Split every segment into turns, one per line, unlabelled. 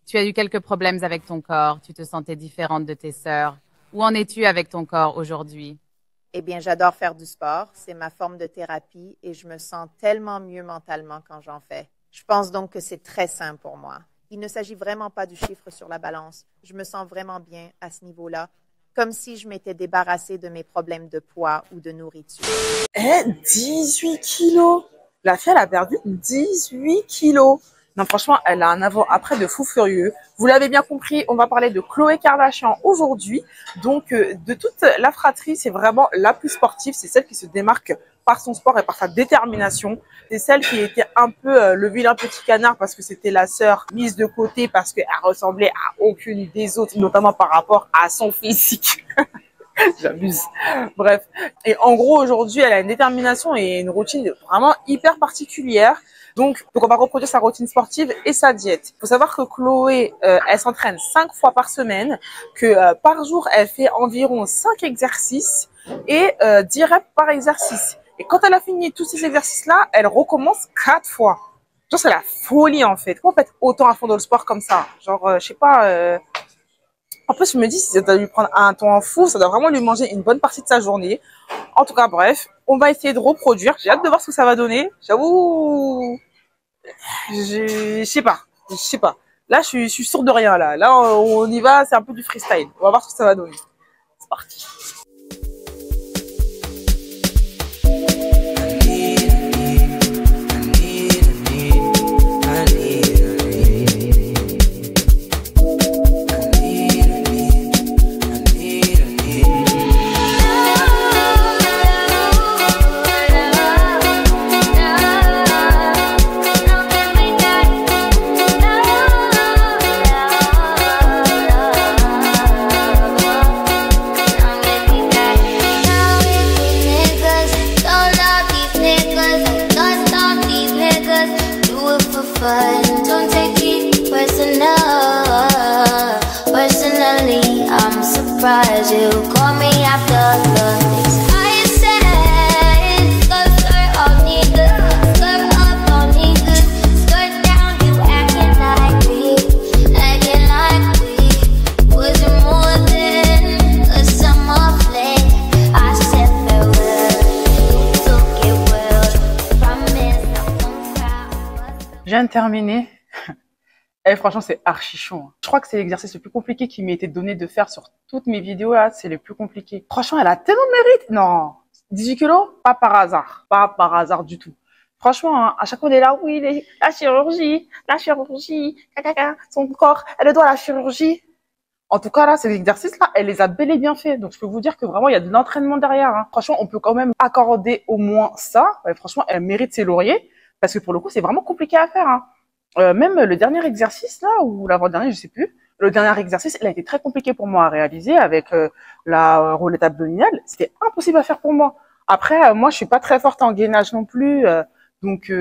Tu as eu quelques problèmes avec ton corps, tu te sentais différente de tes sœurs. Où en es-tu avec ton corps aujourd'hui?
Eh bien, j'adore faire du sport. C'est ma forme de thérapie et je me sens tellement mieux mentalement quand j'en fais. Je pense donc que c'est très sain pour moi. Il ne s'agit vraiment pas du chiffre sur la balance. Je me sens vraiment bien à ce niveau-là, comme si je m'étais débarrassée de mes problèmes de poids ou de nourriture.
18 kilos. La fille, elle a perdu 18 kilos. Non, franchement, elle a un avant-après de fou furieux. Vous l'avez bien compris, on va parler de Khloé Kardashian aujourd'hui. Donc, de toute la fratrie, c'est vraiment la plus sportive. C'est celle qui se démarque par son sport et par sa détermination. C'est celle qui était un peu le vilain petit canard parce que c'était la sœur mise de côté parce qu'elle ressemblait à aucune des autres, notamment par rapport à son physique. J'abuse. Bref. Et en gros, aujourd'hui, elle a une détermination et une routine vraiment hyper particulière. Donc on va reproduire sa routine sportive et sa diète. Il faut savoir que Khloé, elle s'entraîne 5 fois par semaine, que par jour, elle fait environ 5 exercices et 10 reps par exercice. Et quand elle a fini tous ces exercices-là, elle recommence 4 fois. Genre, c'est la folie, en fait. Comment on peut être autant à fond dans le sport comme ça? Genre, je sais pas... En plus, je me dis, si ça doit lui prendre un temps fou, ça doit vraiment lui manger une bonne partie de sa journée. En tout cas, bref, on va essayer de reproduire. J'ai hâte de voir ce que ça va donner. J'avoue, je sais pas. Là, je suis sûre de rien, là. Là, on y va, c'est un peu du freestyle. On va voir ce que ça va donner. C'est parti.
Don't take it personally, I'm surprised you call me after the things I said. Skirt all niggas, skirt up all niggas, skirt down, you acting like we wasn't more than a summer fling. I said farewell, took it well, promise I won't cry.
Je viens de terminer. Eh, franchement, c'est archi chaud. Je crois que c'est l'exercice le plus compliqué qui m'a été donné de faire sur toutes mes vidéos, là. C'est le plus compliqué. Franchement, elle a tellement de mérite. Non. 18 kilos? Pas par hasard. Pas par hasard du tout. Franchement, hein, à chaque fois, on est là, oui, la chirurgie, caca, son corps, elle doit à la chirurgie. En tout cas, là, ces exercices-là, elle les a bel et bien fait. Donc, je peux vous dire que vraiment, il y a de l'entraînement derrière, hein. Franchement, on peut quand même accorder au moins ça. Ouais, franchement, elle mérite ses lauriers. Parce que pour le coup, c'est vraiment compliqué à faire, hein. Même le dernier exercice là, ou l'avant-dernier, je sais plus. Le dernier exercice, il a été très compliqué pour moi à réaliser avec la roulette abdominale. C'était impossible à faire pour moi. Après, moi, je suis pas très forte en gainage non plus, donc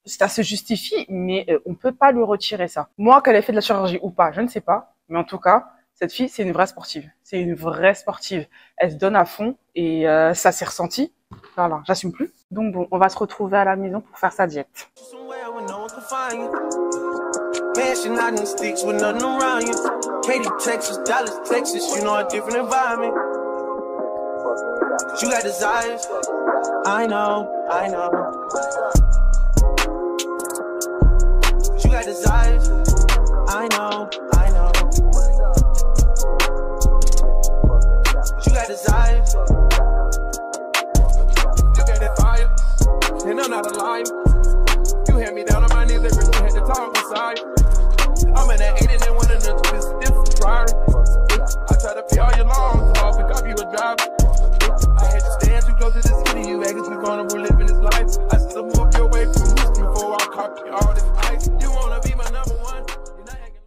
ça se justifie, mais on peut pas lui retirer ça. Moi, qu'elle ait fait de la chirurgie ou pas, je ne sais pas. Mais en tout cas, cette fille, c'est une vraie sportive. C'est une vraie sportive. Elle se donne à fond et ça s'est ressenti. Voilà, j'assume plus. Donc bon, on va se retrouver à la maison pour faire sa diète.
Mashing out in sticks with nothing around you. Katy, Texas, Dallas, Texas, you know a different environment. You got desires, I know. You got desires, I know. You got desires. Look at that fire, and I'm not a liar. You had me down on my knees every time I had to talk inside. I'm in that 80 and one of the twist stiff prior. I try to pay all your loans off and copy you a driver. I had to stand too close to the city. You acting too vulnerable living this life. I still walk your way from history before I copy all this ice. You wanna be my number one?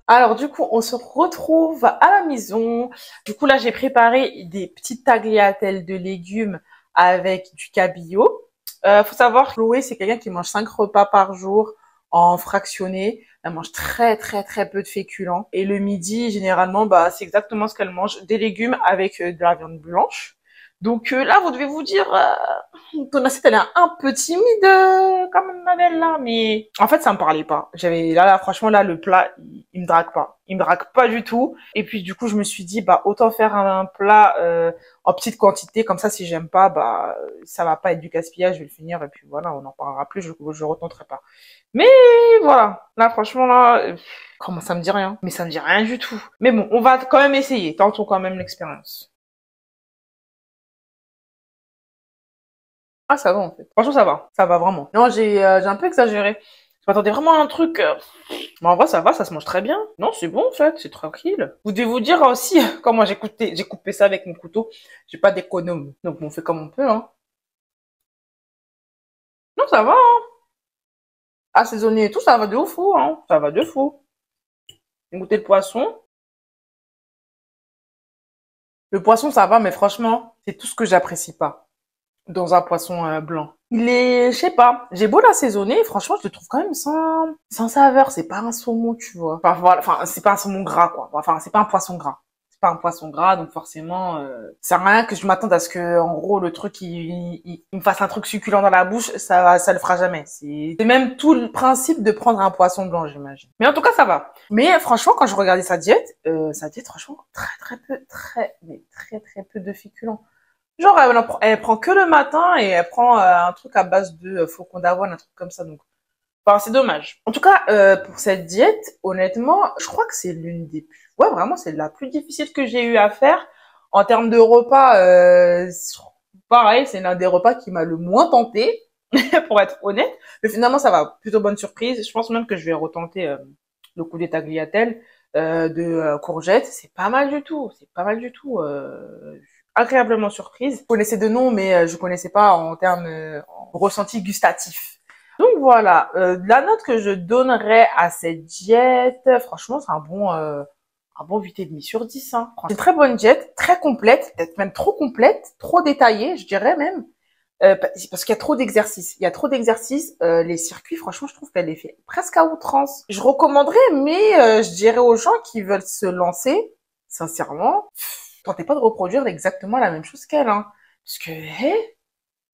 Alors du coup, on se retrouve à la maison. Du coup, là, j'ai préparé des petites tagliatelles de légumes avec du cabillaud. Faut savoir que Khloé, c'est quelqu'un qui mange 5 repas par jour en fractionné. Elle mange très peu de féculents. Et le midi, généralement, bah, c'est exactement ce qu'elle mange. Des légumes avec de la viande blanche. Donc là, vous devez vous dire, ton assiette, elle est un peu timide, comme Nadèle, là. Mais en fait, ça me parlait pas. Franchement, là, le plat, il me drague pas. Il me drague pas du tout. Et puis, du coup, je me suis dit, bah, autant faire un plat en petite quantité. Comme ça, si j'aime pas, bah, ça va pas être du gaspillage. Je vais le finir. Et puis voilà, on en parlera plus. Je retenterai pas. Mais voilà. Là, franchement, là, comment ça me dit rien. Mais ça me dit rien du tout. Mais bon, on va quand même essayer. Tentons quand même l'expérience. Ah, ça va, en fait. Franchement, ça va. Ça va vraiment. Non, j'ai un peu exagéré. Je m'attendais vraiment à un truc... Mais en vrai, ça va, ça se mange très bien. Non, c'est bon, en fait. C'est tranquille. Vous devez vous dire aussi, comment j'ai coupé ça avec mon couteau. J'ai pas d'économe. Donc, on fait comme on peut, hein. Non, ça va, hein. Assaisonner et tout, ça va de fou, hein. Ça va de fou. J'ai goûté le poisson. Le poisson, ça va, mais franchement, c'est tout ce que j'apprécie pas dans un poisson blanc. Il est, je sais pas, j'ai beau l'assaisonner, franchement, je le trouve quand même sans saveur. C'est pas un saumon, tu vois. Enfin, voilà, enfin, c'est pas un saumon gras, quoi. Enfin, c'est pas un poisson gras. C'est pas un poisson gras, donc forcément, ça sert à rien que je m'attende à ce que, en gros, le truc, il me fasse un truc succulent dans la bouche. Ça le fera jamais. C'est même tout le principe de prendre un poisson blanc, j'imagine. Mais en tout cas, ça va. Mais franchement, quand je regardais sa diète, franchement, très peu de féculents. Genre, elle prend que le matin et elle prend un truc à base de flocons d'avoine, un truc comme ça. Donc, enfin, c'est dommage. En tout cas, pour cette diète, honnêtement, je crois que c'est l'une des plus... Ouais, vraiment, c'est la plus difficile que j'ai eu à faire. En termes de repas, pareil, c'est l'un des repas qui m'a le moins tenté, pour être honnête. Mais finalement, ça va. Plutôt bonne surprise. Je pense même que je vais retenter le coup des tagliatelles de courgettes. C'est pas mal du tout. C'est pas mal du tout. Agréablement surprise. Je connaissais de nom, mais je connaissais pas en termes ressenti gustatif. Donc voilà, la note que je donnerais à cette diète, franchement, c'est un bon 8,5 sur 10. Hein. C'est une très bonne diète, très complète, peut-être même trop complète, trop détaillée, je dirais même, parce qu'il y a trop d'exercices. Il y a trop d'exercices. Les circuits, franchement, je trouve qu'elle les fait presque à outrance. Je recommanderais, mais je dirais aux gens qui veulent se lancer, sincèrement, tentez pas de reproduire exactement la même chose qu'elle, hein. Parce que,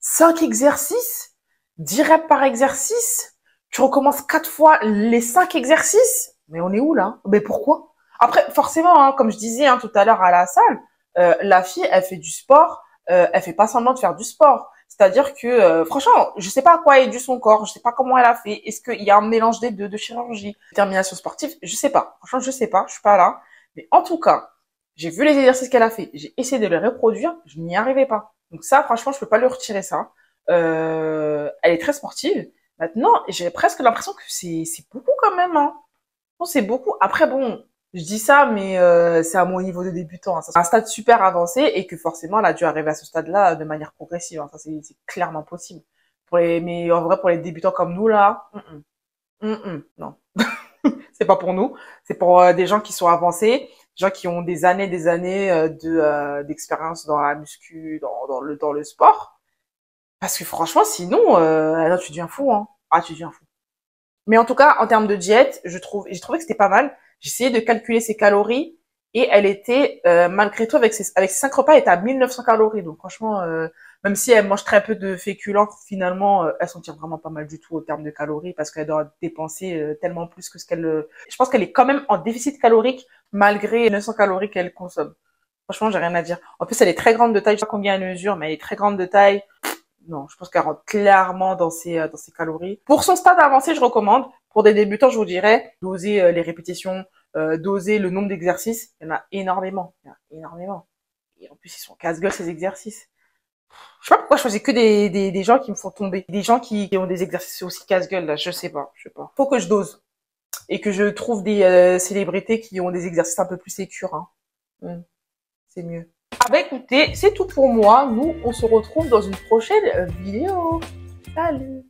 5 exercices, 10 reps par exercice, tu recommences 4 fois les 5 exercices. Mais on est où, là? Mais pourquoi? Après, forcément, hein, comme je disais tout à l'heure à la salle, la fille, elle fait du sport, elle fait pas semblant de faire du sport. C'est-à-dire que, franchement, je sais pas à quoi est dû son corps, je sais pas comment elle a fait. Est-ce qu'il y a un mélange des deux, de chirurgie, détermination sportive? Je sais pas. Franchement, je sais pas, je suis pas là. Mais en tout cas, j'ai vu les exercices qu'elle a fait, j'ai essayé de les reproduire, je n'y arrivais pas. Donc ça, franchement, je peux pas lui retirer ça. Elle est très sportive. Maintenant, j'ai presque l'impression que c'est beaucoup quand même. Hein. Bon, c'est beaucoup. Après, bon, je dis ça, mais c'est à mon niveau de débutant. Hein. C'est un stade super avancé et que forcément, elle a dû arriver à ce stade-là de manière progressive. Hein. Ça, c'est clairement possible. Mais en vrai, pour les débutants comme nous, là, non. C'est pas pour nous. C'est pour des gens qui sont avancés, des gens qui ont des années d'expérience dans la muscu, dans le sport. Parce que franchement, sinon, là, tu deviens fou, hein. Ah, tu deviens fou. Mais en tout cas, en termes de diète, j'ai trouvé que c'était pas mal. J'ai essayé de calculer ses calories et elle était, malgré tout, avec ses 5 repas, elle était à 1900 calories. Donc franchement, même si elle mange très peu de féculents, finalement, elle s'en tire vraiment pas mal du tout au terme de calories parce qu'elle doit dépenser tellement plus que ce qu'elle... Je pense qu'elle est quand même en déficit calorique malgré les 900 calories qu'elle consomme. Franchement, j'ai rien à dire. En plus, elle est très grande de taille. Je sais pas combien elle mesure, mais elle est très grande de taille. Non, je pense qu'elle rentre clairement dans ses calories. Pour son stade avancé, je recommande. Pour des débutants, je vous dirais, doser les répétitions, doser le nombre d'exercices. Il y en a énormément. Et en plus, ils sont casse-gueule, ces exercices. Je sais pas pourquoi je choisis que des gens qui me font tomber. Des gens qui ont des exercices aussi casse-gueule, là. Je sais pas. Faut que je dose. Et que je trouve des célébrités qui ont des exercices un peu plus sécures, hein. C'est mieux. Ah bah écoutez, c'est tout pour moi. Nous, on se retrouve dans une prochaine vidéo. Salut!